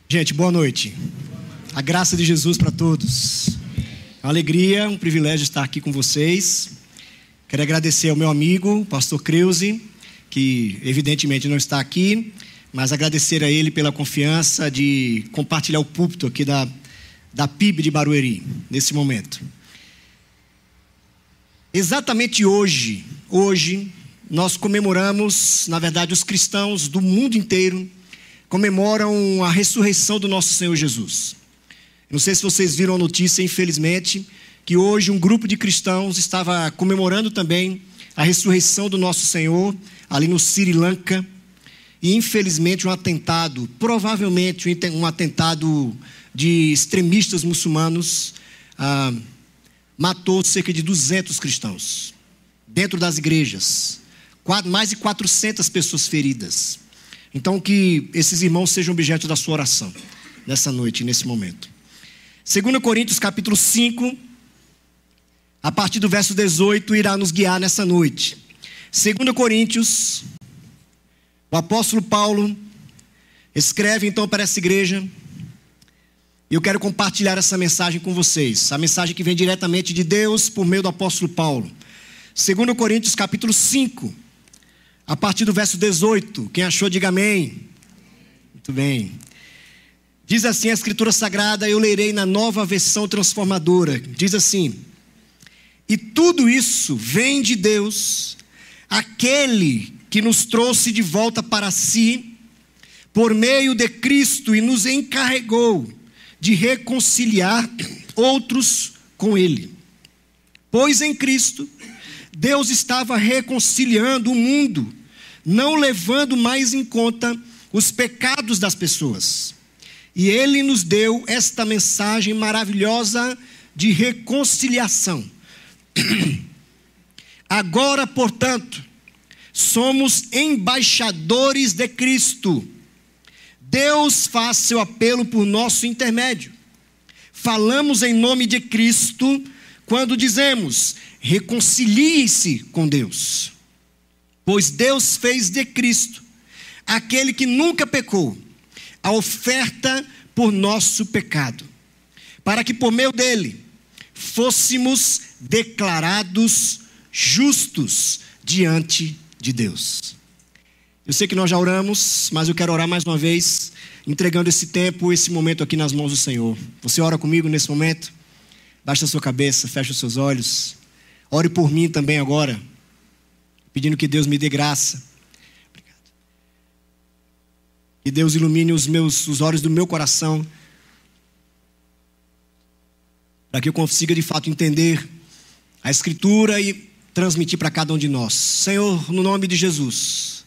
Gente, boa noite. A graça de Jesus para todos. É uma alegria, um privilégio estar aqui com vocês. Quero agradecer ao meu amigo, pastor Kreuze, que evidentemente não está aqui, mas agradecer a ele pela confiança de compartilhar o púlpito aqui da PIB de Barueri, nesse momento. Exatamente hoje, nós comemoramos, na verdade, os cristãos do mundo inteiro comemoram a ressurreição do nosso Senhor Jesus. Não sei se vocês viram a notícia, infelizmente, que hoje um grupo de cristãos estava comemorando também a ressurreição do nosso Senhor, ali no Sri Lanka, e infelizmente um atentado, provavelmente um atentado de extremistas muçulmanos, matou cerca de 200 cristãos, dentro das igrejas, mais de 400 pessoas feridas. Então que esses irmãos sejam objeto da sua oração, nessa noite, nesse momento. 2 Coríntios capítulo 5, a partir do verso 18, irá nos guiar nessa noite. 2 Coríntios, o apóstolo Paulo escreve então para essa igreja, e eu quero compartilhar essa mensagem com vocês, a mensagem que vem diretamente de Deus por meio do apóstolo Paulo. 2 Coríntios capítulo 5, a partir do verso 18, quem achou diga amém. Muito bem. Diz assim a Escritura Sagrada, eu lerei na Nova Versão Transformadora, diz assim: e tudo isso vem de Deus, aquele que nos trouxe de volta para si, por meio de Cristo, e nos encarregou de reconciliar outros com Ele. Pois em Cristo, Deus estava reconciliando o mundo, não levando mais em conta os pecados das pessoas. E Ele nos deu esta mensagem maravilhosa de reconciliação. Agora, portanto, somos embaixadores de Cristo. Deus faz seu apelo por nosso intermédio. Falamos em nome de Cristo quando dizemos: reconcilie-se com Deus. Pois Deus fez de Cristo, aquele que nunca pecou, a oferta por nosso pecado, para que por meio dele fôssemos declarados justos diante de Deus. Eu sei que nós já oramos, mas eu quero orar mais uma vez, entregando esse tempo, esse momento aqui nas mãos do Senhor. Você ora comigo nesse momento? Baixa a sua cabeça, fecha os seus olhos. Ore por mim também agora, pedindo que Deus me dê graça. Obrigado. Que Deus ilumine os olhos do meu coração, para que eu consiga de fato entender a Escritura e transmitir para cada um de nós. Senhor, no nome de Jesus,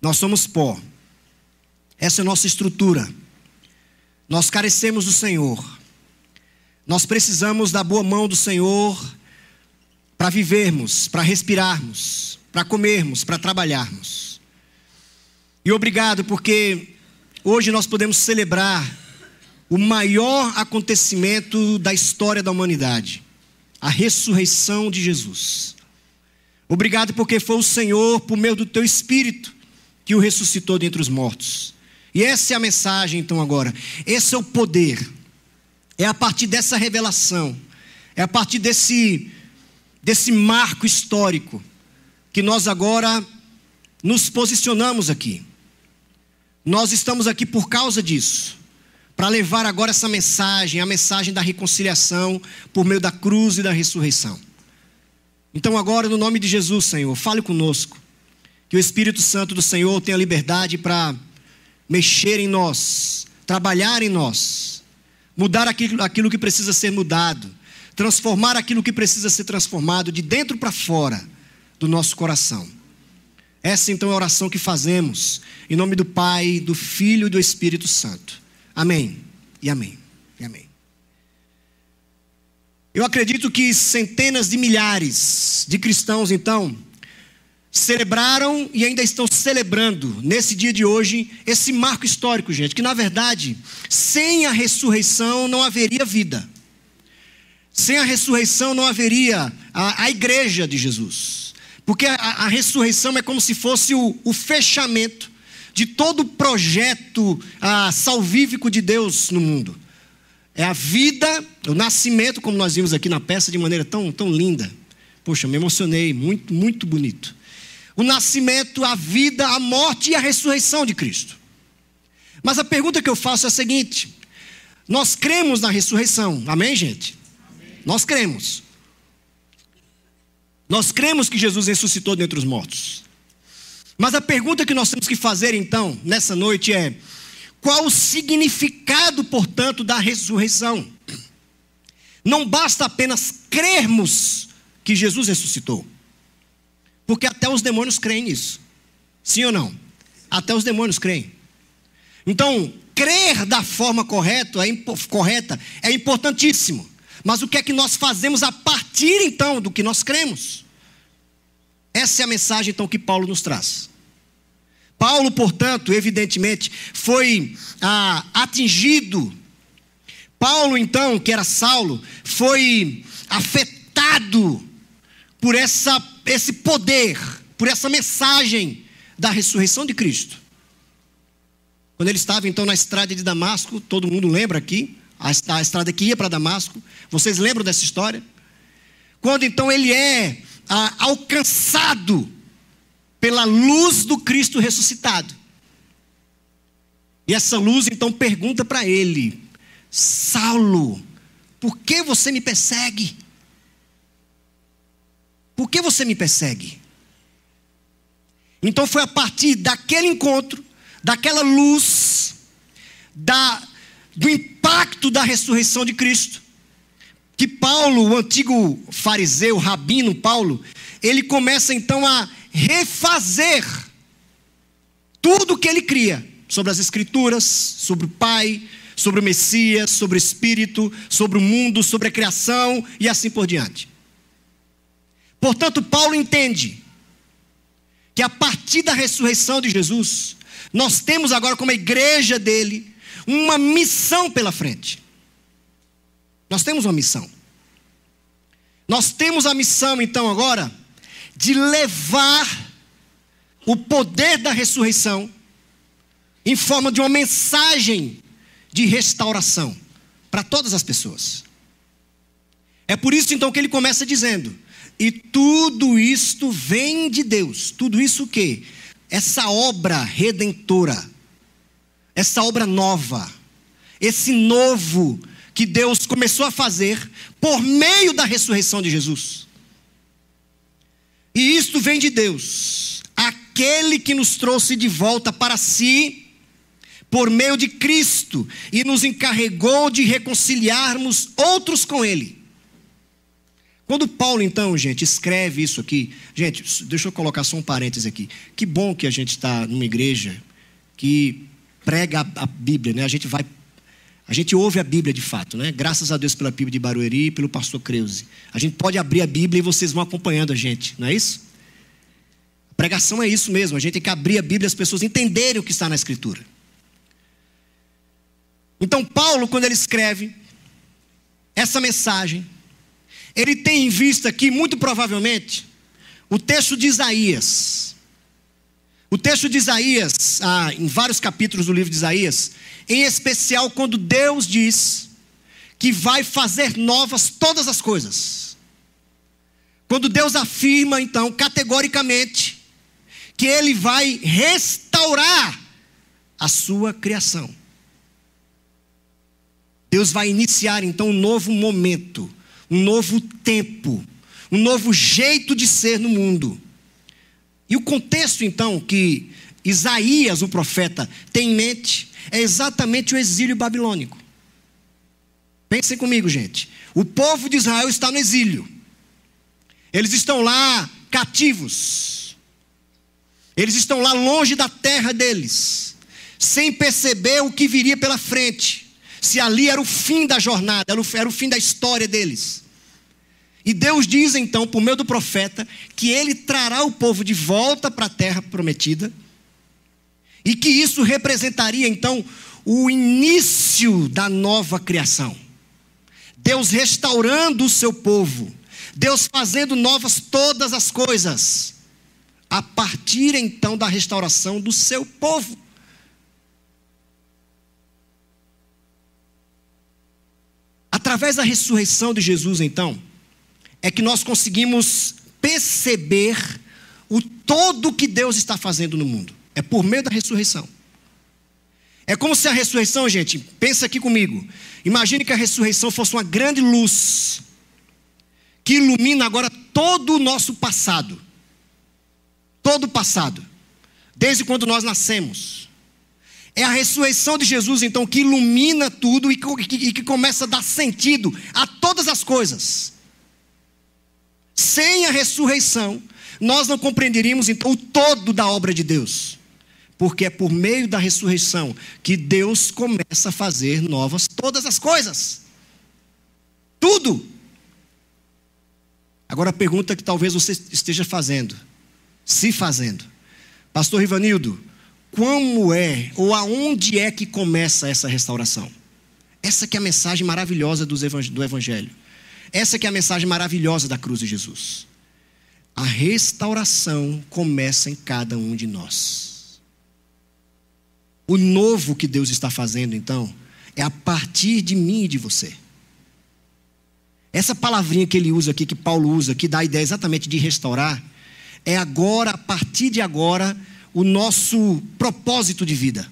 nós somos pó, essa é a nossa estrutura, nós carecemos do Senhor, nós precisamos da boa mão do Senhor para vivermos, para respirarmos, para comermos, para trabalharmos. E obrigado porque hoje nós podemos celebrar o maior acontecimento da história da humanidade, a ressurreição de Jesus. Obrigado porque foi o Senhor, por meio do teu Espírito, que o ressuscitou dentre os mortos. E essa é a mensagem então agora, esse é o poder, é a partir dessa revelação, é a partir desse marco histórico, que nós agora nos posicionamos aqui. Nós estamos aqui por causa disso, para levar agora essa mensagem, a mensagem da reconciliação, por meio da cruz e da ressurreição. Então agora, no nome de Jesus, Senhor, fale conosco, que o Espírito Santo do Senhor tenha liberdade para mexer em nós, trabalhar em nós, mudar aquilo que precisa ser mudado, transformar aquilo que precisa ser transformado de dentro para fora do nosso coração. Essa então é a oração que fazemos, em nome do Pai, do Filho e do Espírito Santo. Amém, e amém, e amém. Eu acredito que centenas de milhares de cristãos então celebraram e ainda estão celebrando nesse dia de hoje esse marco histórico, gente, que na verdade sem a ressurreição não haveria vida, sem a ressurreição não haveria a igreja de Jesus, porque a ressurreição é como se fosse o fechamento de todo o projeto salvífico de Deus no mundo. É a vida, o nascimento, como nós vimos aqui na peça de maneira tão, tão linda. Poxa, me emocionei, muito, muito bonito. O nascimento, a vida, a morte e a ressurreição de Cristo. Mas a pergunta que eu faço é a seguinte: nós cremos na ressurreição, amém, gente? Amém. Nós cremos. Nós cremos que Jesus ressuscitou dentre os mortos. Mas a pergunta que nós temos que fazer então, nessa noite é: qual o significado, portanto, da ressurreição? Não basta apenas crermos que Jesus ressuscitou, porque até os demônios creem nisso. Sim ou não? Até os demônios creem. Então, crer da forma correta é importantíssimo. Mas o que é que nós fazemos a partir então do que nós cremos? Essa é a mensagem então que Paulo nos traz. Paulo, portanto, evidentemente, foi atingido. Paulo, então, que era Saulo, foi afetado por esse poder, por essa mensagem da ressurreição de Cristo. Quando ele estava então na estrada de Damasco, todo mundo lembra aqui, a estrada que ia para Damasco, vocês lembram dessa história? Quando então ele é alcançado pela luz do Cristo ressuscitado. E essa luz então pergunta para ele: Saulo, por que você me persegue? Por que você me persegue? Então foi a partir daquele encontro, daquela luz, do impacto da ressurreição de Cristo, que Paulo, o antigo fariseu, rabino Paulo, ele começa então a refazer tudo o que ele cria sobre as Escrituras, sobre o Pai, sobre o Messias, sobre o Espírito, sobre o mundo, sobre a criação e assim por diante. Portanto, Paulo entende que a partir da ressurreição de Jesus, nós temos agora como a igreja dele uma missão pela frente. Nós temos uma missão. Nós temos a missão então agora de levar o poder da ressurreição em forma de uma mensagem de restauração para todas as pessoas. É por isso então que ele começa dizendo: e tudo isto vem de Deus. Tudo isso o quê? Essa obra redentora, essa obra nova, esse novo que Deus começou a fazer por meio da ressurreição de Jesus. E isto vem de Deus, aquele que nos trouxe de volta para si, por meio de Cristo, e nos encarregou de reconciliarmos outros com Ele. Quando Paulo então, gente, escreve isso aqui, gente, deixa eu colocar só um parêntese aqui. Que bom que a gente está numa igreja que prega a Bíblia, né? A gente ouve a Bíblia de fato, né? Graças a Deus pela Bíblia de Barueri e pelo pastor Creuze. A gente pode abrir a Bíblia e vocês vão acompanhando a gente, não é isso? A pregação é isso mesmo, a gente tem que abrir a Bíblia e as pessoas entenderem o que está na Escritura. Então Paulo, quando ele escreve essa mensagem, ele tem em vista aqui, muito provavelmente, o texto de Isaías. O texto de Isaías, em vários capítulos do livro de Isaías, em especial quando Deus diz que vai fazer novas todas as coisas. Quando Deus afirma, então, categoricamente, que Ele vai restaurar a sua criação. Deus vai iniciar, então, um novo momento, um novo tempo, um novo jeito de ser no mundo. E o contexto, então, que Isaías, o profeta, tem em mente, é exatamente o exílio babilônico. Pensem comigo, gente. O povo de Israel está no exílio. Eles estão lá cativos. Eles estão lá longe da terra deles, sem perceber o que viria pela frente. Se ali era o fim da jornada, era o fim da história deles. E Deus diz então, por meio do profeta, que Ele trará o povo de volta para a terra prometida, e que isso representaria então o início da nova criação. Deus restaurando o seu povo, Deus fazendo novas todas as coisas, a partir então da restauração do seu povo. Através da ressurreição de Jesus, então, é que nós conseguimos perceber o todo que Deus está fazendo no mundo. É por meio da ressurreição. É como se a ressurreição, gente, pensa aqui comigo. Imagine que a ressurreição fosse uma grande luz que ilumina agora todo o nosso passado. Todo o passado. Desde quando nós nascemos. É a ressurreição de Jesus, então, que ilumina tudo e que começa a dar sentido a todas as coisas. Sem a ressurreição, nós não compreenderíamos, então, o todo da obra de Deus. Porque é por meio da ressurreição que Deus começa a fazer novas todas as coisas. Tudo. Agora a pergunta que talvez você esteja fazendo, se fazendo. Pastor Rivanildo, como é ou aonde é que começa essa restauração? Essa que é a mensagem maravilhosa do Evangelho. Essa que é a mensagem maravilhosa da cruz de Jesus. A restauração começa em cada um de nós. O novo que Deus está fazendo, então, é a partir de mim e de você. Essa palavrinha que ele usa aqui, que Paulo usa, que dá a ideia exatamente de restaurar, é agora, a partir de agora, o nosso propósito de vida.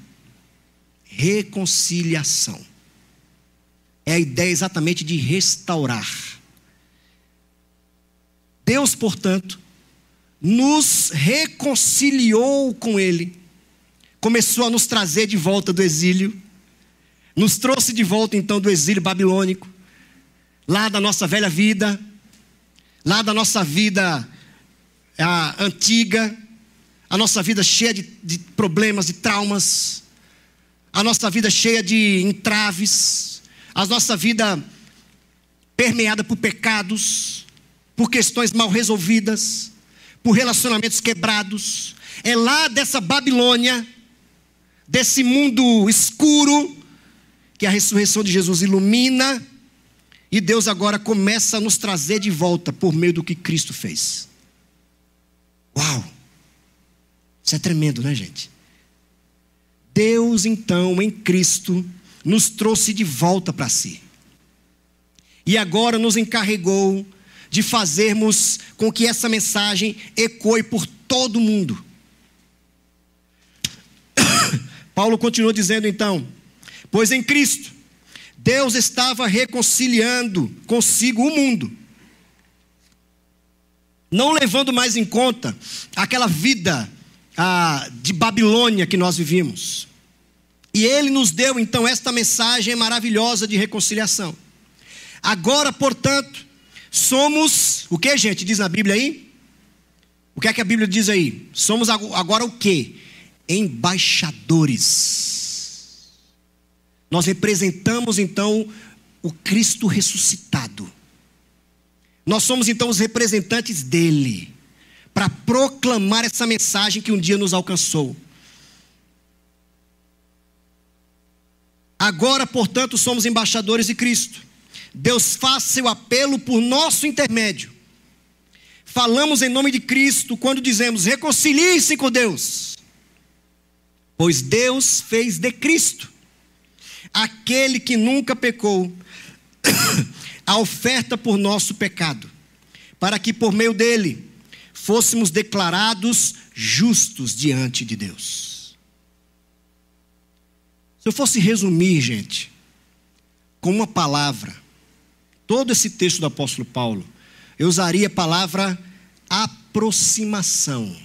Reconciliação. É a ideia exatamente de restaurar. Deus, portanto, nos reconciliou com Ele. Começou a nos trazer de volta do exílio. Nos trouxe de volta então do exílio babilônico. Lá da nossa velha vida. Lá da nossa vida antiga. A nossa vida cheia de problemas, de traumas. A nossa vida cheia de entraves. A nossa vida permeada por pecados. Por questões mal resolvidas. Por relacionamentos quebrados. É lá dessa Babilônia, desse mundo escuro, que a ressurreição de Jesus ilumina, e Deus agora começa a nos trazer de volta por meio do que Cristo fez. Uau! Isso é tremendo, né, gente? Deus, então, em Cristo, nos trouxe de volta para si. E agora nos encarregou de fazermos com que essa mensagem ecoe por todo o mundo. Paulo continua dizendo então: pois em Cristo, Deus estava reconciliando consigo o mundo, não levando mais em conta aquela vida de Babilônia que nós vivíamos. E Ele nos deu então esta mensagem maravilhosa de reconciliação. Agora, portanto, somos, o que, gente, diz na Bíblia aí? O que é que a Bíblia diz aí? Somos agora o quê? Embaixadores. Nós representamos então o Cristo ressuscitado. Nós somos então os representantes dele, para proclamar essa mensagem que um dia nos alcançou. Agora, portanto, somos embaixadores de Cristo. Deus faz seu apelo por nosso intermédio. Falamos em nome de Cristo quando dizemos: reconcilie-se com Deus. Pois Deus fez de Cristo, aquele que nunca pecou, a oferta por nosso pecado, para que por meio dele fôssemos declarados justos diante de Deus. Se eu fosse resumir, gente, com uma palavra, todo esse texto do apóstolo Paulo, eu usaria a palavra aproximação.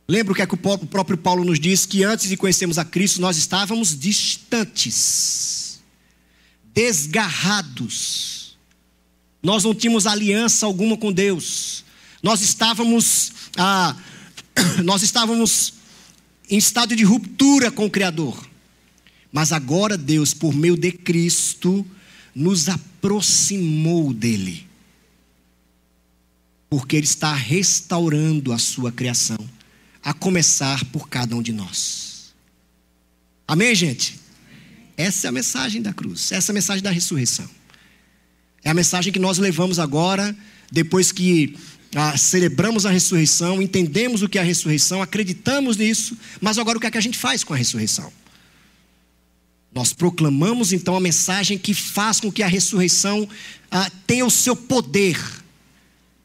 Lembra o que é que o próprio Paulo nos diz? Que antes de conhecermos a Cristo, nós estávamos distantes, desgarrados. Nós não tínhamos aliança alguma com Deus. Nós estávamos em estado de ruptura com o Criador. Mas agora Deus, por meio de Cristo, nos aproximou dele. Porque Ele está restaurando a sua criação, a começar por cada um de nós. Amém, gente? Essa é a mensagem da cruz, essa é a mensagem da ressurreição. É a mensagem que nós levamos agora, depois que celebramos a ressurreição, entendemos o que é a ressurreição, acreditamos nisso, mas agora o que é que a gente faz com a ressurreição? Nós proclamamos então a mensagem que faz com que a ressurreição tenha o seu poder,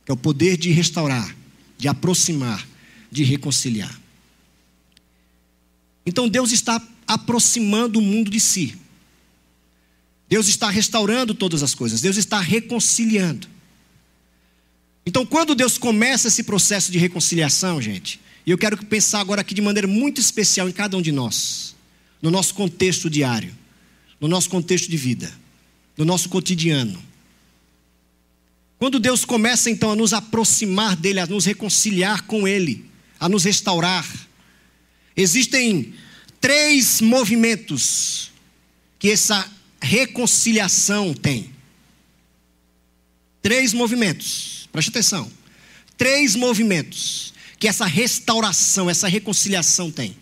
que é o poder de restaurar, de aproximar, de reconciliar. Então Deus está aproximando o mundo de si. Deus está restaurando todas as coisas. Deus está reconciliando. Então quando Deus começa esse processo de reconciliação, gente, e eu quero pensar agora aqui de maneira muito especial em cada um de nós, no nosso contexto diário, no nosso contexto de vida, no nosso cotidiano. Quando Deus começa então a nos aproximar dele, a nos reconciliar com ele, a nos restaurar, existem 3 movimentos que essa reconciliação tem. 3 movimentos, preste atenção. 3 movimentos que essa restauração, essa reconciliação tem.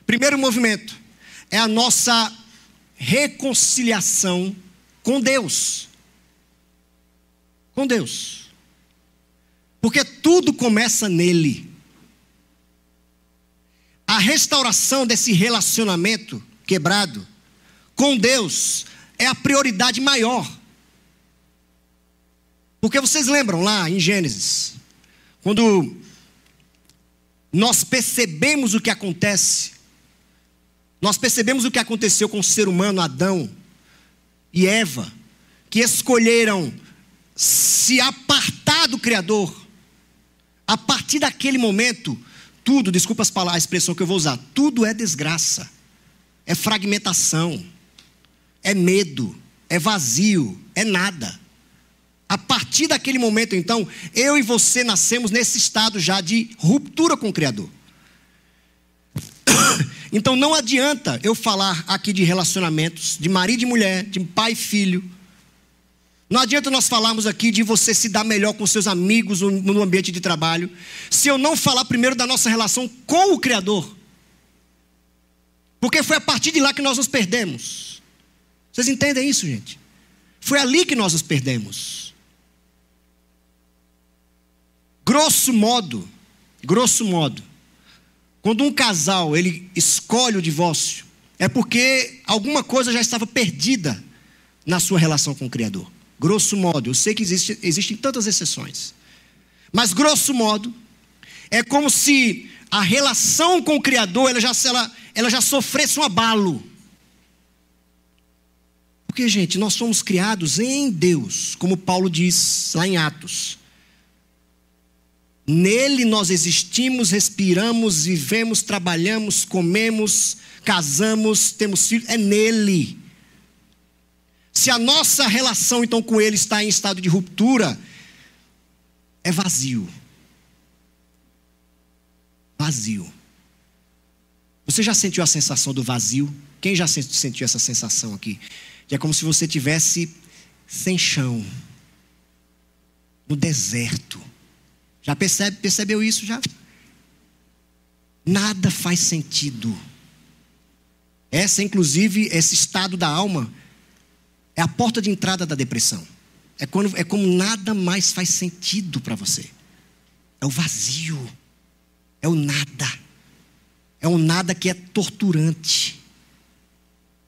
Primeiro movimento é a nossa reconciliação com Deus. Com Deus. Porque tudo começa nele. A restauração desse relacionamento quebrado com Deus é a prioridade maior. Porque vocês lembram lá em Gênesis, quando nós percebemos o que acontece, nós percebemos o que aconteceu com o ser humano, Adão e Eva, que escolheram se apartar do Criador. A partir daquele momento, tudo, desculpa a expressão que eu vou usar, tudo é desgraça, é fragmentação, é medo, é vazio, é nada. A partir daquele momento então, eu e você nascemos nesse estado já de ruptura com o Criador. Então não adianta eu falar aqui de relacionamentos, de marido e mulher, de pai e filho. Não adianta nós falarmos aqui de você se dar melhor com seus amigos no ambiente de trabalho, se eu não falar primeiro da nossa relação com o Criador. Porque foi a partir de lá que nós nos perdemos. Vocês entendem isso, gente? Foi ali que nós nos perdemos. Grosso modo, quando um casal ele escolhe o divórcio, é porque alguma coisa já estava perdida na sua relação com o Criador. Grosso modo, eu sei que existem tantas exceções, mas grosso modo, é como se a relação com o Criador ela já sofresse um abalo. Porque, gente, nós somos criados em Deus, como Paulo diz lá em Atos. Nele nós existimos, respiramos, vivemos, trabalhamos, comemos, casamos, temos filhos, é nele. Se a nossa relação então com ele está em estado de ruptura, é vazio. Vazio. Você já sentiu a sensação do vazio? Quem já sentiu essa sensação aqui? Que é como se você estivesse sem chão, no deserto. Já percebeu isso já? Nada faz sentido. Inclusive, esse estado da alma é a porta de entrada da depressão. É como nada mais faz sentido para você. É o vazio. É o nada. É um nada que é torturante.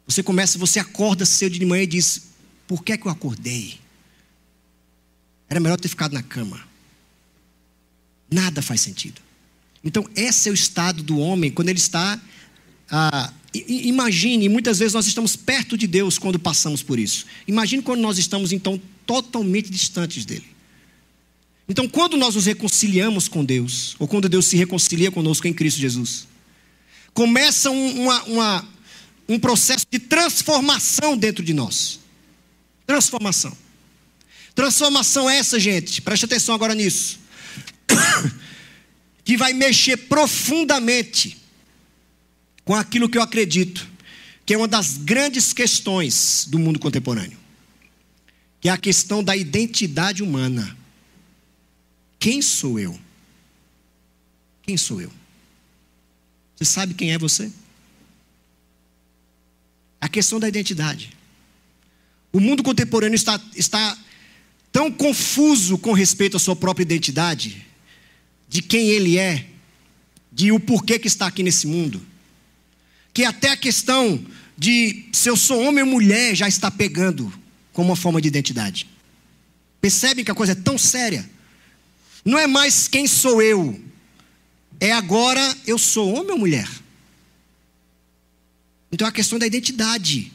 Você acorda cedo de manhã e diz: por que é que eu acordei? Era melhor ter ficado na cama. Nada faz sentido. Então esse é o estado do homem quando ele está... Imagine, muitas vezes nós estamos perto de Deus quando passamos por isso. Imagine quando nós estamos então totalmente distantes dele. Então quando nós nos reconciliamos com Deus, ou quando Deus se reconcilia conosco em Cristo Jesus, começa um processo de transformação dentro de nós. Transformação essa, gente, preste atenção agora nisso, que vai mexer profundamente com aquilo que eu acredito que é uma das grandes questões do mundo contemporâneo, que é a questão da identidade humana. Quem sou eu? Quem sou eu? Você sabe quem é você? A questão da identidade. O mundo contemporâneo está tão confuso com respeito à sua própria identidade, de quem ele é, de o porquê que está aqui nesse mundo, que até a questão de se eu sou homem ou mulher já está pegando como uma forma de identidade. Percebem que a coisa é tão séria? Não é mais quem sou eu, é agora eu sou homem ou mulher. Então é a questão da identidade.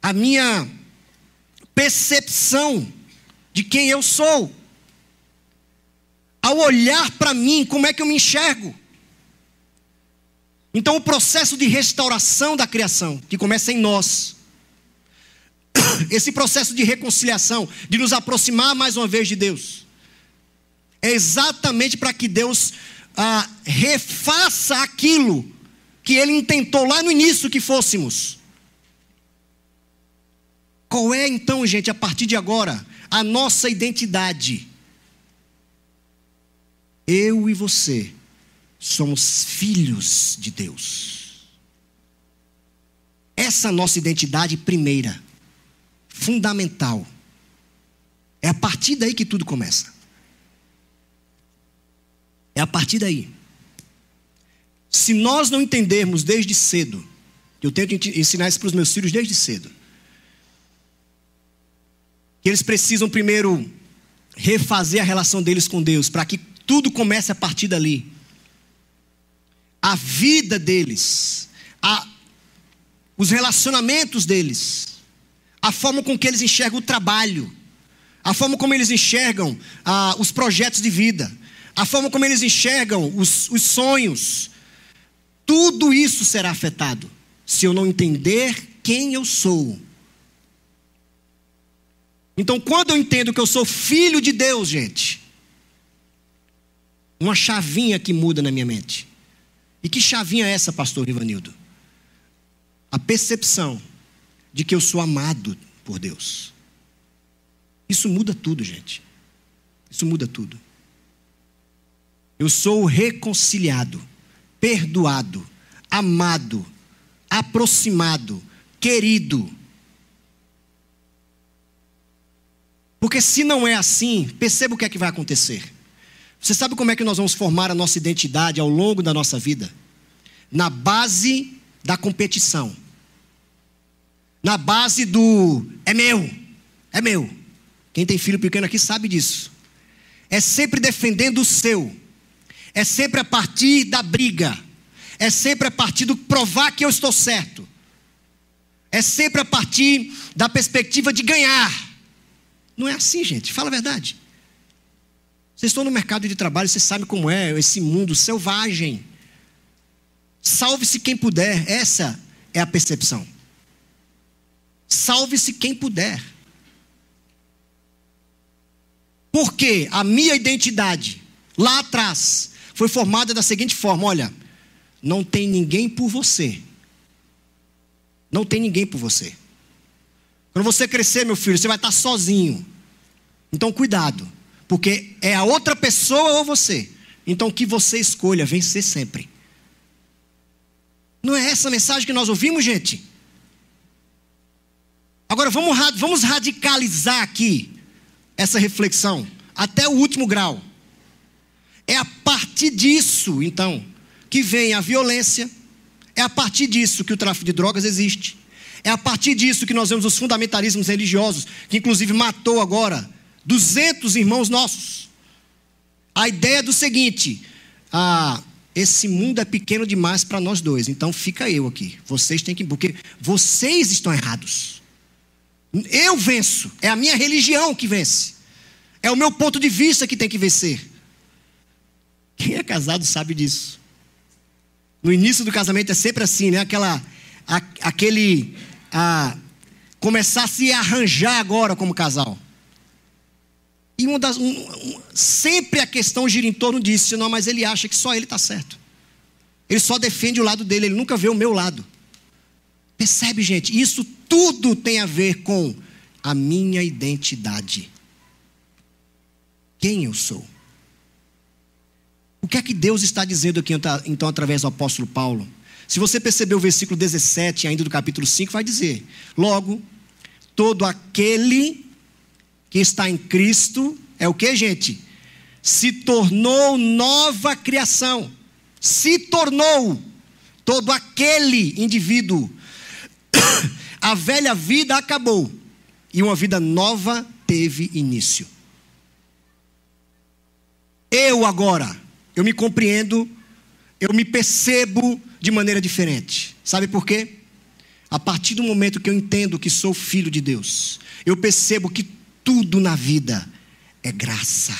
A minha percepção de quem eu sou. Ao olhar para mim, como é que eu me enxergo? Então o processo de restauração da criação, que começa em nós, esse processo de reconciliação, de nos aproximar mais uma vez de Deus, é exatamente para que Deus refaça aquilo que Ele intentou lá no início que fôssemos. Qual é então, gente, a partir de agora, a nossa identidade? Eu e você somos filhos de Deus. Essa é a nossa identidade primeira, fundamental. É a partir daí que tudo começa. É a partir daí. Se nós não entendermos desde cedo, eu tento ensinar isso para os meus filhos desde cedo, que eles precisam primeiro refazer a relação deles com Deus, para que tudo comece a partir dali. A vida deles, os relacionamentos deles, a forma com que eles enxergam o trabalho, a forma como eles enxergam os projetos de vida, a forma como eles enxergam os sonhos, tudo isso será afetado se eu não entender quem eu sou. Então, quando eu entendo que eu sou filho de Deus, gente, uma chavinha que muda na minha mente. E que chavinha é essa, pastor Rivanildo? A percepção de que eu sou amado por Deus. Isso muda tudo, gente. Isso muda tudo. Eu sou reconciliado, perdoado, amado, aproximado, querido. Porque se não é assim, perceba o que é que vai acontecer. Você sabe como é que nós vamos formar a nossa identidade ao longo da nossa vida? Na base da competição. Na base do é meu, é meu. Quem tem filho pequeno aqui sabe disso. É sempre defendendo o seu. É sempre a partir da briga. É sempre a partir do provar que eu estou certo. É sempre a partir da perspectiva de ganhar. Não é assim, gente, fala a verdade. Vocês estão no mercado de trabalho, vocês sabem como é esse mundo selvagem. Salve-se quem puder, essa é a percepção. Salve-se quem puder. Porque a minha identidade, lá atrás, foi formada da seguinte forma: olha, não tem ninguém por você. Não tem ninguém por você. Quando você crescer, meu filho, você vai estar sozinho. Então cuidado, porque é a outra pessoa ou você. Então que você escolha vencer sempre. Não é essa a mensagem que nós ouvimos, gente? Agora vamos radicalizar aqui essa reflexão até o último grau. É a partir disso, então, que vem a violência. É a partir disso que o tráfico de drogas existe. É a partir disso que nós vemos os fundamentalismos religiosos, que inclusive matou agora 200 irmãos nossos. A ideia do seguinte: esse mundo é pequeno demais para nós dois, então fica eu aqui. Vocês têm que, porque vocês estão errados. Eu venço, é a minha religião que vence. É o meu ponto de vista que tem que vencer. Quem é casado sabe disso. No início do casamento é sempre assim, né? Começar a se arranjar agora como casal. E sempre a questão gira em torno disso. Não, mas ele acha que só ele está certo. Ele só defende o lado dele, ele nunca vê o meu lado. Percebe, gente? Isso tudo tem a ver com a minha identidade. Quem eu sou? O que é que Deus está dizendo aqui, então, através do apóstolo Paulo? Se você perceber o versículo 17 ainda do capítulo 5, vai dizer: logo, todo aquele que está em Cristo, é o que, gente? Se tornou nova criação. Se tornou. Todo aquele indivíduo A velha vida acabou e uma vida nova teve início. Eu agora, eu me compreendo, eu me percebo de maneira diferente. Sabe por quê? A partir do momento que eu entendo que sou filho de Deus, eu percebo que tudo na vida é graça.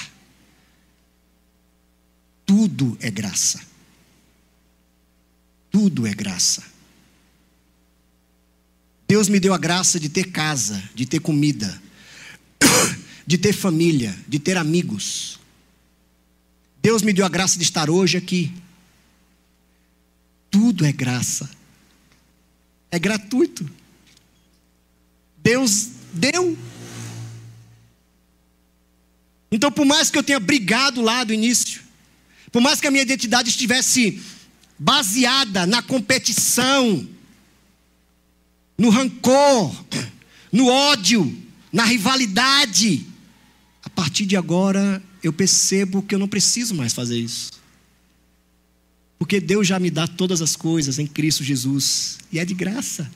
Tudo é graça. Tudo é graça. Deus me deu a graça de ter casa, de ter comida, de ter família, de ter amigos. Deus me deu a graça de estar hoje aqui. Tudo é graça. É gratuito. Deus deu. Então, por mais que eu tenha brigado lá do início, por mais que a minha identidade estivesse baseada na competição, no rancor, no ódio, na rivalidade, a partir de agora eu percebo que eu não preciso mais fazer isso. Porque Deus já me dá todas as coisas em Cristo Jesus. E é de graça.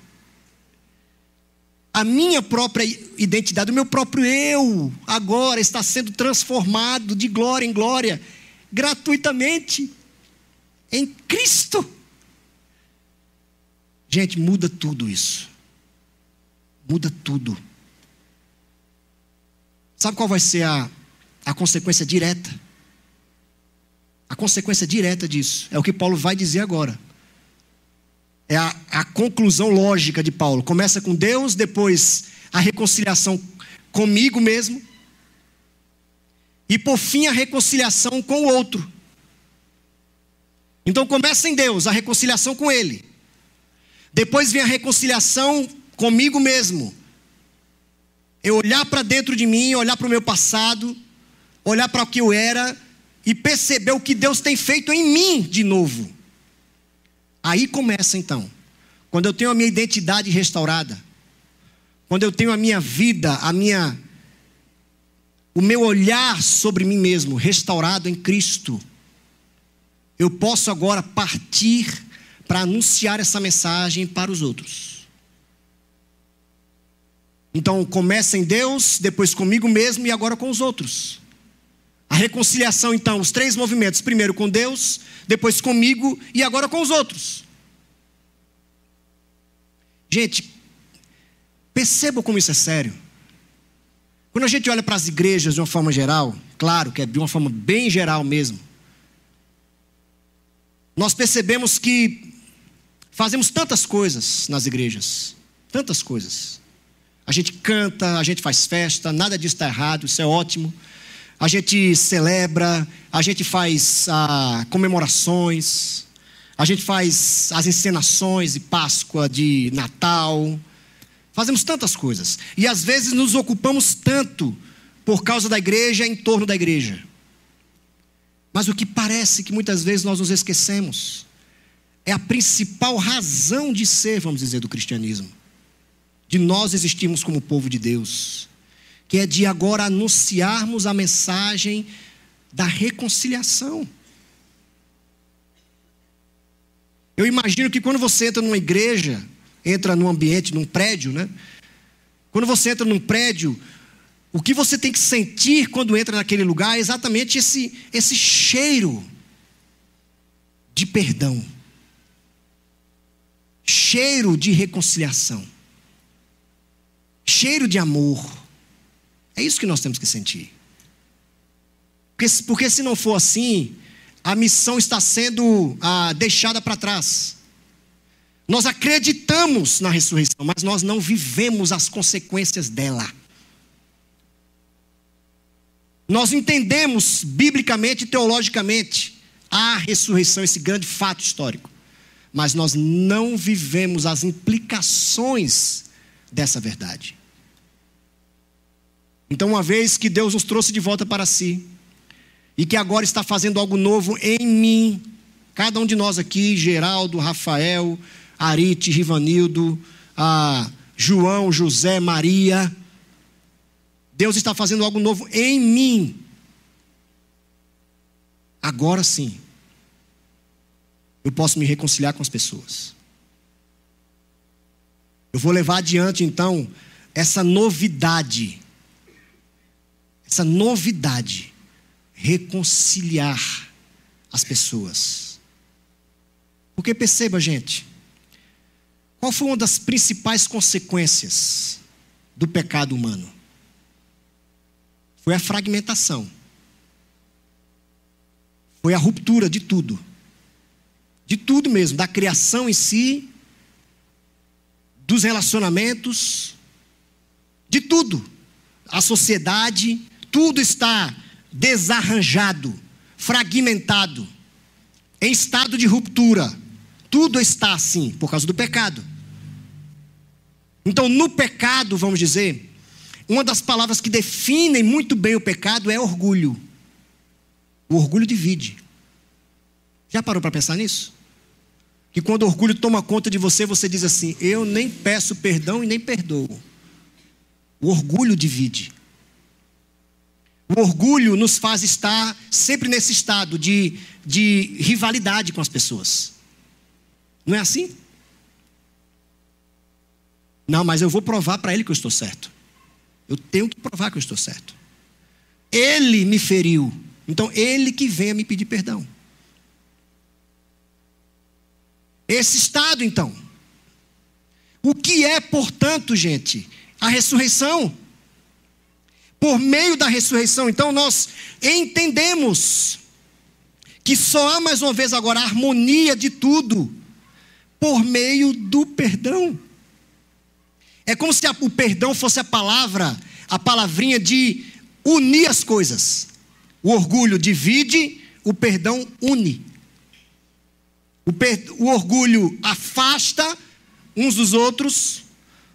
A minha própria identidade, o meu próprio eu, agora está sendo transformado de glória em glória, gratuitamente, em Cristo. Gente, muda tudo isso. Muda tudo. Sabe qual vai ser a consequência direta? A consequência direta disso é o que Paulo vai dizer agora. É a conclusão lógica de Paulo. Começa com Deus, depois a reconciliação comigo mesmo, e por fim a reconciliação com o outro. Então começa em Deus, a reconciliação com Ele. Depois vem a reconciliação comigo mesmo. Eu olhar para dentro de mim, olhar para o meu passado, olhar para o que eu era e perceber o que Deus tem feito em mim de novo. Aí começa então, quando eu tenho a minha identidade restaurada, quando eu tenho a minha vida, o meu olhar sobre mim mesmo restaurado em Cristo, eu posso agora partir para anunciar essa mensagem para os outros. Então começa em Deus, depois comigo mesmo e agora com os outros. A reconciliação então, os 3 movimentos, primeiro com Deus, depois comigo e agora com os outros. Gente, percebam como isso é sério. Quando a gente olha para as igrejas de uma forma geral, claro que é de uma forma bem geral mesmo, nós percebemos que fazemos tantas coisas nas igrejas, tantas coisas. A gente canta, a gente faz festa, nada disso está errado, isso é ótimo. A gente celebra, a gente faz comemorações, a gente faz as encenações de Páscoa, de Natal. Fazemos tantas coisas. E às vezes nos ocupamos tanto por causa da igreja, em torno da igreja. Mas o que parece que muitas vezes nós nos esquecemos é a principal razão de ser, vamos dizer, do cristianismo. De nós existirmos como povo de Deus. Que é de agora anunciarmos a mensagem da reconciliação. Eu imagino que quando você entra numa igreja, entra num ambiente, num prédio, né? Quando você entra num prédio, o que você tem que sentir quando entra naquele lugar é exatamente esse cheiro de perdão. Cheiro de reconciliação. Cheiro de amor. É isso que nós temos que sentir. Porque se não for assim, a missão está sendo deixada para trás. Nós acreditamos na ressurreição, mas nós não vivemos as consequências dela. Nós entendemos biblicamente e teologicamente a ressurreição, esse grande fato histórico. Mas nós não vivemos as implicações dessa verdade. Então, uma vez que Deus nos trouxe de volta para si, e que agora está fazendo algo novo em mim, cada um de nós aqui, Geraldo, Rafael, Arite, Rivanildo, João, José, Maria, Deus está fazendo algo novo em mim. Agora sim, eu posso me reconciliar com as pessoas. Eu vou levar adiante então essa novidade, reconciliar as pessoas. Porque perceba, gente, qual foi uma das principais consequências do pecado humano? Foi a fragmentação. Foi a ruptura de tudo. De tudo mesmo, da criação em si, dos relacionamentos, de tudo. A sociedade, tudo está desarranjado, fragmentado, em estado de ruptura. Tudo está assim, por causa do pecado. Então, no pecado, vamos dizer, uma das palavras que definem muito bem o pecado é orgulho. O orgulho divide. Já parou para pensar nisso? Que quando o orgulho toma conta de você, você diz assim: eu nem peço perdão e nem perdoo. O orgulho divide. O orgulho nos faz estar sempre nesse estado de rivalidade com as pessoas. Não é assim? Não, mas eu vou provar para ele que eu estou certo. Eu tenho que provar que eu estou certo. Ele me feriu, então ele que venha me pedir perdão. Esse estado, então. O que é, portanto, gente, a ressurreição? Por meio da ressurreição, então, nós entendemos que só há, mais uma vez agora, a harmonia de tudo por meio do perdão. É como se o perdão fosse a palavrinha de unir as coisas. O orgulho divide, o perdão une. O orgulho afasta uns dos outros,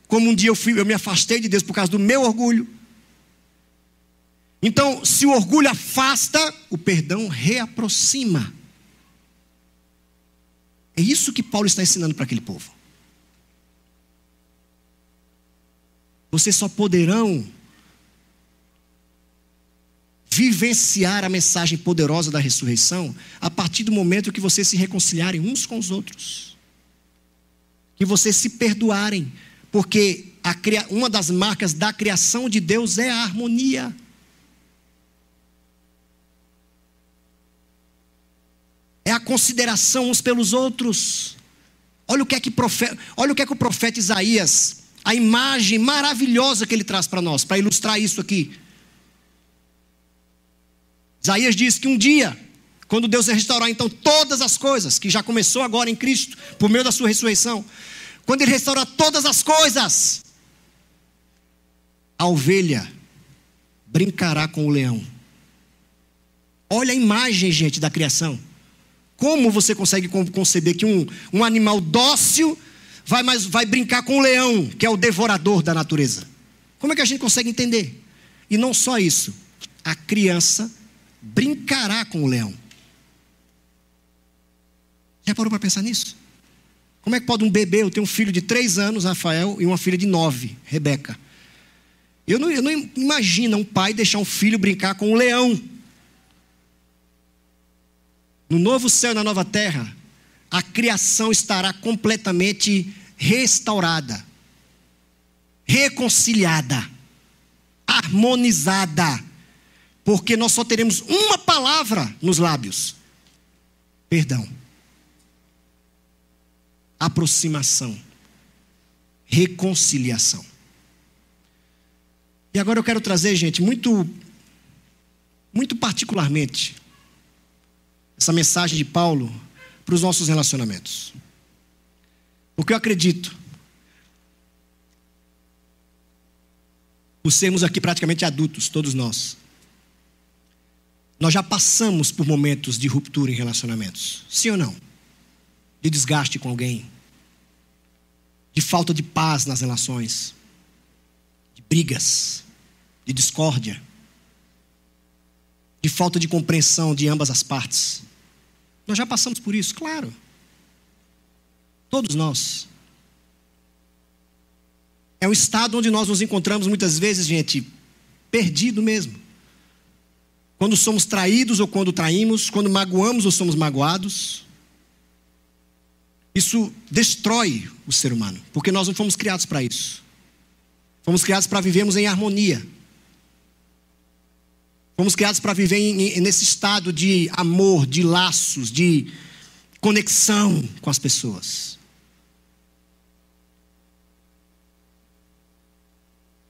como um dia eu me afastei de Deus por causa do meu orgulho. Então, se o orgulho afasta, o perdão reaproxima. É isso que Paulo está ensinando para aquele povo. Vocês só poderão vivenciar a mensagem poderosa da ressurreição a partir do momento que vocês se reconciliarem uns com os outros. Que vocês se perdoarem. Porque uma das marcas da criação de Deus é a harmonia. É a consideração uns pelos outros. Olha o que é que o profeta Isaías, a imagem maravilhosa que ele traz para nós, para ilustrar isso aqui. Isaías diz que um dia, quando Deus restaurar então todas as coisas, que já começou agora em Cristo, por meio da sua ressurreição, quando Ele restaurar todas as coisas, a ovelha brincará com o leão. Olha a imagem, gente, da criação. Como você consegue conceber que um animal dócil vai brincar com o leão, que é o devorador da natureza? Como é que a gente consegue entender? E não só isso, a criança brincará com o leão. Já parou para pensar nisso? Como é que pode um bebê, eu tenho um filho de 3 anos, Rafael, e uma filha de 9, Rebeca. Eu não imagino um pai deixar um filho brincar com um leão. No novo céu e na nova terra, a criação estará completamente restaurada, reconciliada, harmonizada, porque nós só teremos uma palavra nos lábios: perdão, aproximação, reconciliação. E agora eu quero trazer, gente, muito particularmente, essa mensagem de Paulo para os nossos relacionamentos. Porque eu acredito, por sermos aqui praticamente adultos, todos nós já passamos por momentos de ruptura em relacionamentos. Sim ou não? De desgaste com alguém, de falta de paz nas relações, de brigas, de discórdia, de falta de compreensão de ambas as partes. Nós já passamos por isso, claro. Todos nós. É um estado onde nós nos encontramos muitas vezes, gente, perdido mesmo. Quando somos traídos ou quando traímos, quando magoamos ou somos magoados. Isso destrói o ser humano, porque nós não fomos criados para isso. Fomos criados para vivermos em harmonia. Fomos criados para viver nesse estado de amor, de laços, de conexão com as pessoas.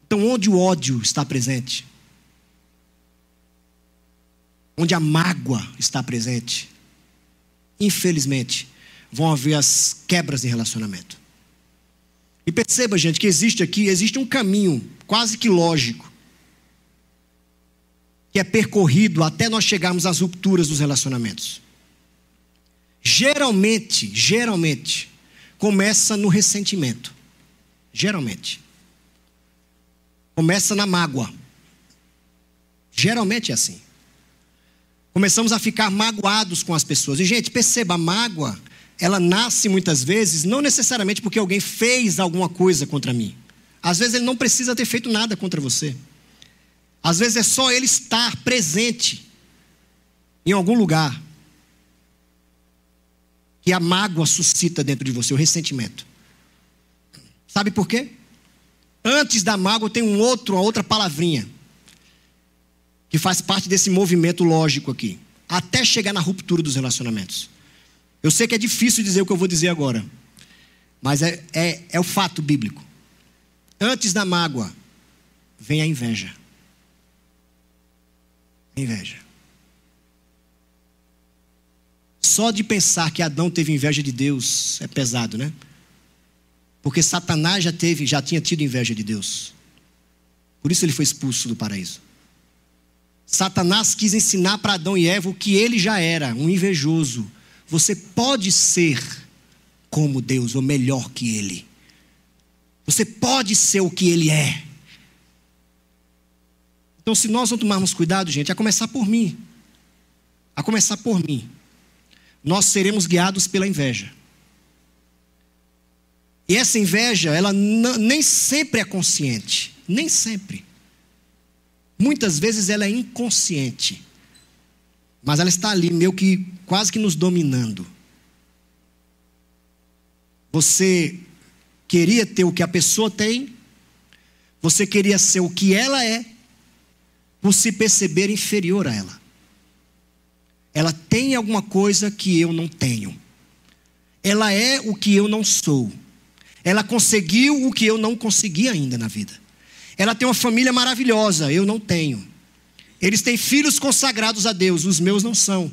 Então, onde o ódio está presente, onde a mágoa está presente, infelizmente, vão haver as quebras de relacionamento. E perceba, gente, que existe um caminho quase que lógico, que é percorrido até nós chegarmos às rupturas dos relacionamentos. Geralmente, começa no ressentimento. Geralmente. Começa na mágoa. Geralmente é assim. Começamos a ficar magoados com as pessoas. E, gente, perceba, a mágoa, ela nasce muitas vezes, não necessariamente porque alguém fez alguma coisa contra mim. Às vezes ele não precisa ter feito nada contra você. Às vezes é só ele estar presente em algum lugar que a mágoa suscita dentro de você, o ressentimento. Sabe por quê? Antes da mágoa tem uma outra palavrinha que faz parte desse movimento lógico aqui, até chegar na ruptura dos relacionamentos. Eu sei que é difícil dizer o que eu vou dizer agora, mas é o fato bíblico. Antes da mágoa vem a inveja. Inveja. Só de pensar que Adão teve inveja de Deus é pesado, né? Porque Satanás já tinha tido inveja de Deus. Por isso ele foi expulso do paraíso. Satanás quis ensinar para Adão e Eva o que ele já era, um invejoso. Você pode ser como Deus, ou melhor que Ele. Você pode ser o que Ele é. Então, se nós não tomarmos cuidado, gente, a começar por mim, nós seremos guiados pela inveja. E essa inveja, ela nem sempre é consciente, nem sempre. Muitas vezes ela é inconsciente, mas ela está ali, meio que, quase que nos dominando. Você queria ter o que a pessoa tem, você queria ser o que ela é, por se perceber inferior a ela. Ela tem alguma coisa que eu não tenho. Ela é o que eu não sou. Ela conseguiu o que eu não consegui ainda na vida. Ela tem uma família maravilhosa, eu não tenho. Eles têm filhos consagrados a Deus, os meus não são.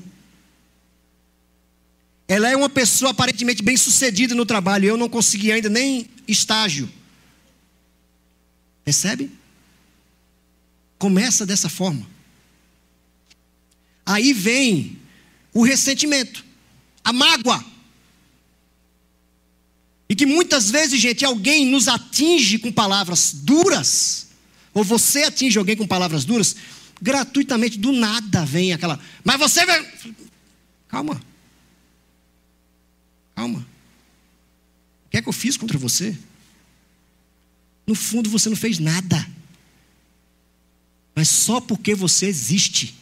Ela é uma pessoa aparentemente bem sucedida no trabalho, eu não consegui ainda nem estágio. Percebe? Começa dessa forma. Aí vem o ressentimento, a mágoa. E que muitas vezes, gente, alguém nos atinge com palavras duras, ou você atinge alguém com palavras duras, gratuitamente, do nada vem aquela, mas você vai... Calma. O que é que eu fiz contra você? No fundo você não fez nada. Mas só porque você existe,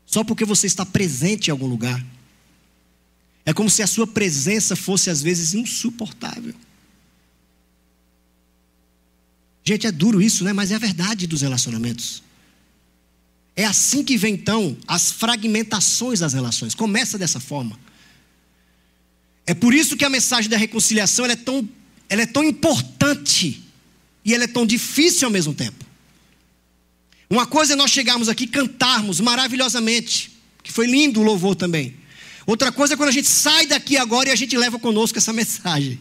só porque você está presente em algum lugar, é como se a sua presença fosse às vezes insuportável. Gente, é duro isso, né? Mas é a verdade dos relacionamentos. É assim que vem então as fragmentações das relações. Começa dessa forma. É por isso que a mensagem da reconciliação ela é tão importante e ela é tão difícil ao mesmo tempo. Uma coisa é nós chegarmos aqui e cantarmos maravilhosamente, que foi lindo o louvor também. Outra coisa é quando a gente sai daqui agora e a gente leva conosco essa mensagem.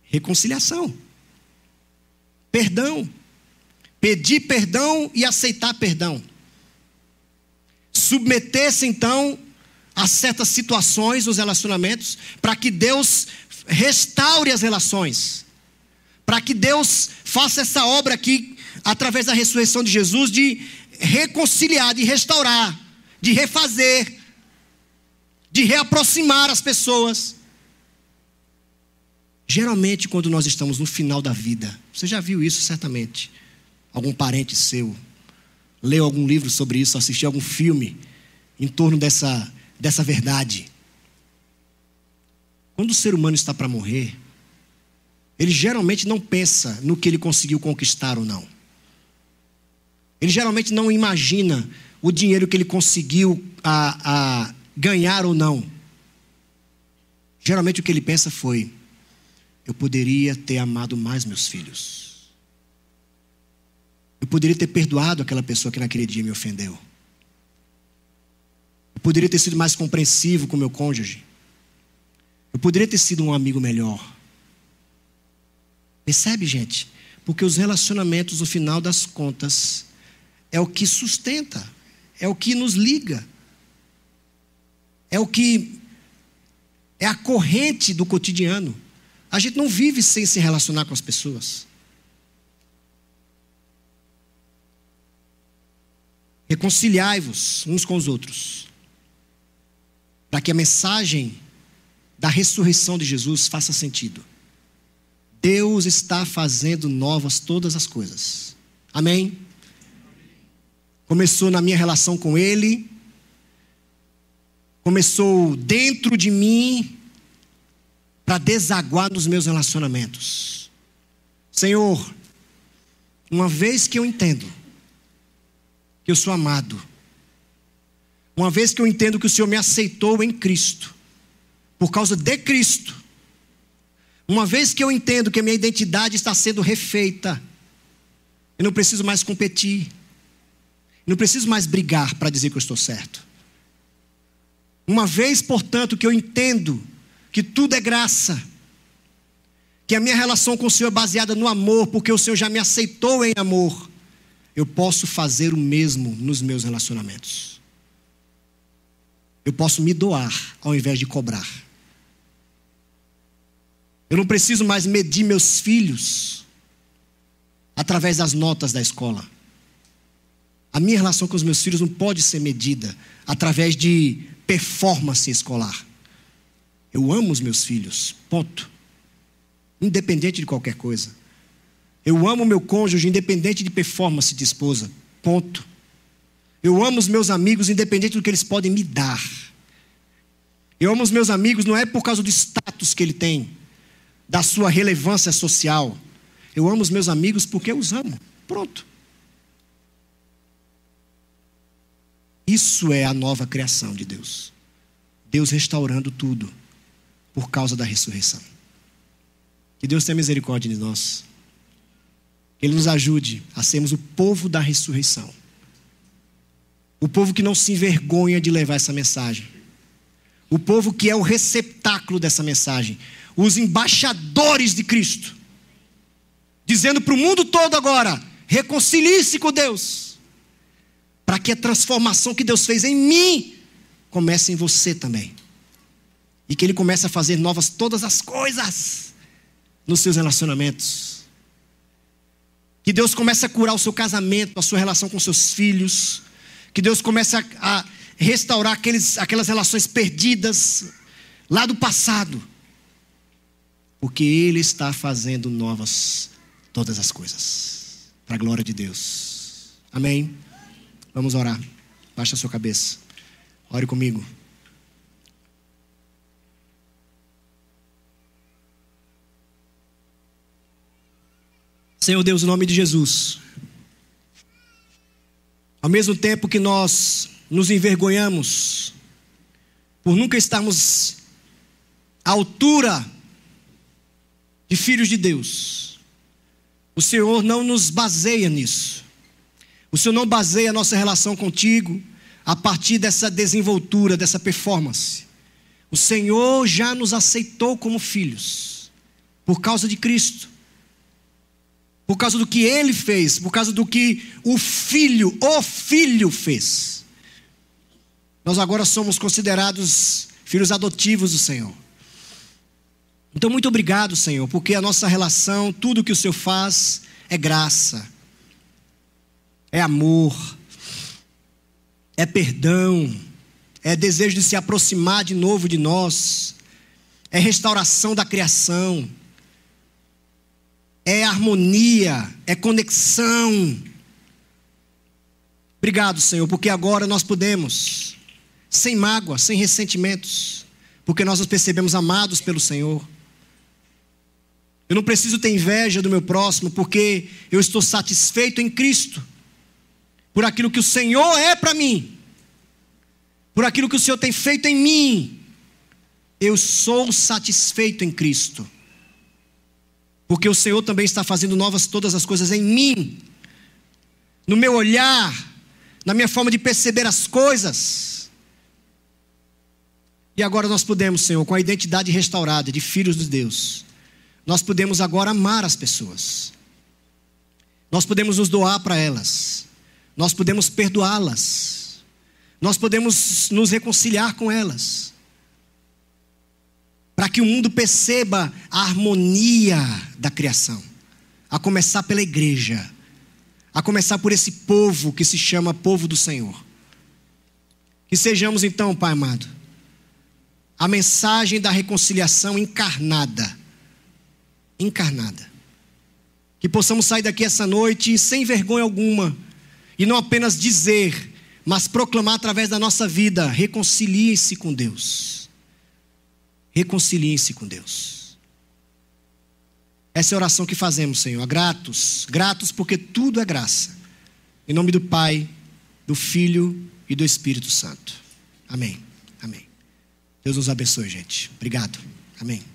Reconciliação. Perdão. Pedir perdão e aceitar perdão. Submeter-se então a certas situações nos relacionamentos, para que Deus restaure as relações. Para que Deus faça essa obra aqui, através da ressurreição de Jesus, de reconciliar, de restaurar, de refazer, de reaproximar as pessoas. Geralmente quando nós estamos no final da vida, você já viu isso certamente, algum parente seu leu algum livro sobre isso, assistiu algum filme em torno dessa verdade. Quando o ser humano está para morrer, ele geralmente não pensa no que ele conseguiu conquistar ou não. Ele geralmente não imagina o dinheiro que ele conseguiu ganhar ou não. Geralmente o que ele pensa foi: eu poderia ter amado mais meus filhos. Eu poderia ter perdoado aquela pessoa que naquele dia me ofendeu. Eu poderia ter sido mais compreensivo com meu cônjuge. Eu poderia ter sido um amigo melhor. Percebe, gente? Porque os relacionamentos, no final das contas, é o que sustenta, é o que nos liga, é a corrente do cotidiano. A gente não vive sem se relacionar com as pessoas. Reconciliai-vos uns com os outros, para que a mensagem da ressurreição de Jesus faça sentido. Deus está fazendo novas todas as coisas. Amém? Começou na minha relação com Ele, começou dentro de mim, para desaguar nos meus relacionamentos. Senhor, uma vez que eu entendo que eu sou amado, uma vez que eu entendo que o Senhor me aceitou em Cristo, por causa de Cristo, uma vez que eu entendo que a minha identidade está sendo refeita, eu não preciso mais competir, não preciso mais brigar para dizer que eu estou certo. Uma vez, portanto, que eu entendo que tudo é graça, que a minha relação com o Senhor é baseada no amor, porque o Senhor já me aceitou em amor, eu posso fazer o mesmo nos meus relacionamentos. Eu posso me doar ao invés de cobrar. Eu não preciso mais medir meus filhos através das notas da escola. A minha relação com os meus filhos não pode ser medida através de performance escolar. Eu amo os meus filhos, ponto. Independente de qualquer coisa. Eu amo meu cônjuge, independente de performance de esposa, ponto. Eu amo os meus amigos, independente do que eles podem me dar. Eu amo os meus amigos não é por causa do status que ele tem, da sua relevância social. Eu amo os meus amigos porque eu os amo, pronto. Isso é a nova criação de Deus. Deus restaurando tudo por causa da ressurreição. Que Deus tenha misericórdia de nós. Que Ele nos ajude a sermos o povo da ressurreição. O povo que não se envergonha de levar essa mensagem. O povo que é o receptáculo dessa mensagem. Os embaixadores de Cristo. Dizendo para o mundo todo agora: reconcilie-se com Deus. Para que a transformação que Deus fez em mim comece em você também. E que Ele comece a fazer novas todas as coisas nos seus relacionamentos. Que Deus comece a curar o seu casamento, a sua relação com seus filhos. Que Deus comece a restaurar aquelas relações perdidas lá do passado. Porque Ele está fazendo novas todas as coisas. Para a glória de Deus. Amém? Vamos orar. Baixa a sua cabeça. Ore comigo. Senhor Deus, em nome de Jesus. Ao mesmo tempo que nós nos envergonhamos por nunca estarmos à altura de filhos de Deus, o Senhor não nos baseia nisso. O Senhor não baseia a nossa relação contigo a partir dessa desenvoltura, dessa performance. O Senhor já nos aceitou como filhos, por causa de Cristo. Por causa do que Ele fez, por causa do que o Filho fez. Nós agora somos considerados filhos adotivos do Senhor. Então muito obrigado, Senhor, porque a nossa relação, tudo que o Senhor faz é graça, é amor, é perdão, é desejo de se aproximar de novo de nós, é restauração da criação, é harmonia, é conexão. Obrigado, Senhor, porque agora nós podemos, sem mágoa, sem ressentimentos, porque nós nos percebemos amados pelo Senhor. Eu não preciso ter inveja do meu próximo, porque eu estou satisfeito em Cristo, por aquilo que o Senhor é para mim, por aquilo que o Senhor tem feito em mim. Eu sou satisfeito em Cristo, porque o Senhor também está fazendo novas todas as coisas em mim, no meu olhar, na minha forma de perceber as coisas. E agora nós podemos, Senhor, com a identidade restaurada de filhos de Deus, nós podemos agora amar as pessoas. Nós podemos nos doar para elas. Nós podemos perdoá-las. Nós podemos nos reconciliar com elas. Para que o mundo perceba a harmonia da criação. A começar pela igreja. A começar por esse povo que se chama povo do Senhor. Que sejamos então, Pai amado, a mensagem da reconciliação encarnada. Encarnada. Que possamos sair daqui essa noite sem vergonha alguma. E não apenas dizer, mas proclamar através da nossa vida: reconciliem-se com Deus. Reconciliem-se com Deus. Essa é a oração que fazemos, Senhor. Gratos. Gratos porque tudo é graça. Em nome do Pai, do Filho e do Espírito Santo. Amém. Amém. Deus nos abençoe, gente. Obrigado. Amém.